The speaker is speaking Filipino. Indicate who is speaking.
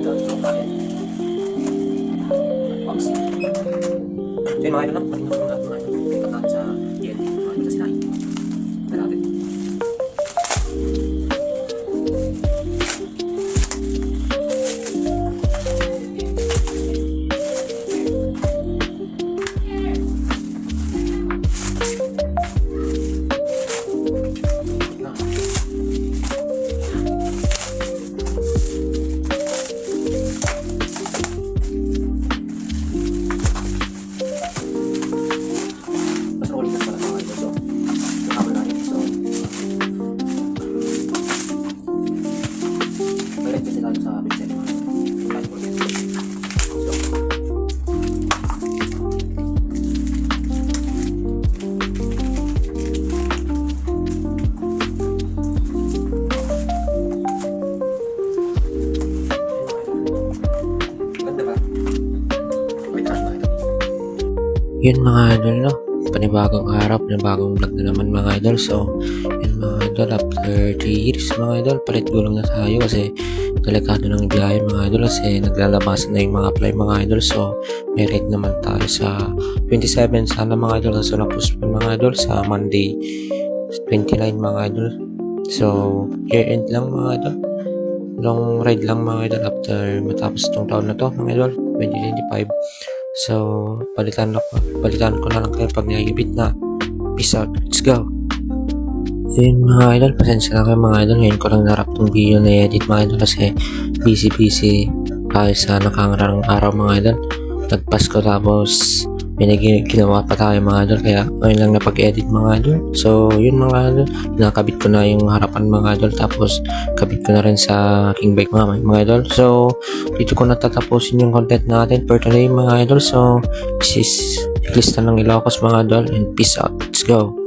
Speaker 1: So yun mga idol, patingin ko natin mga idol. Pick up natin sa TNT, mga idol, sa sinahin. Tignan natin. Mas rolling na pala mga idol. So, nakabal natin. So, balik kasi tayo sa website mga idol. Kahit po rin. So, ganda ba? Wait, rush mga idol.
Speaker 2: Yun mga idol, no? Panibagong araw, panibagong vlog na naman mga idol. So, yun mga idol, after 3 years mga idol, palit gulong na tayo kasi delikado ng biyahe mga idol kasi naglalabasan na yung mga apply mga idol. So, may rate naman tayo sa 27 sana mga idol kasi na-postpone mga idol sa Monday 29 mga idol. So, year end lang mga idol. Long ride lang mga idol after matapos itong taon na to mga idol, 2025. So, balitan ko na lang kayo pag nagigibit na. Peace out. Let's go. So yun mga idol, pasensya na kayo mga idol. Ngayon ko lang narap tong video na edit mga idol kasi busy tayo sa nakangarang araw mga idol. Nagpasko tapos may ginawa pa tayo mga idol kaya ngayon lang napag-edit mga idol. So yun mga idol, nakabit ko na yung harapan mga idol tapos kabit ko na rin sa king bike mga idol. So dito ko natatapusin yung content natin for today mga idol. So this is lista ng Ilocos mga idol and peace out. Let's go.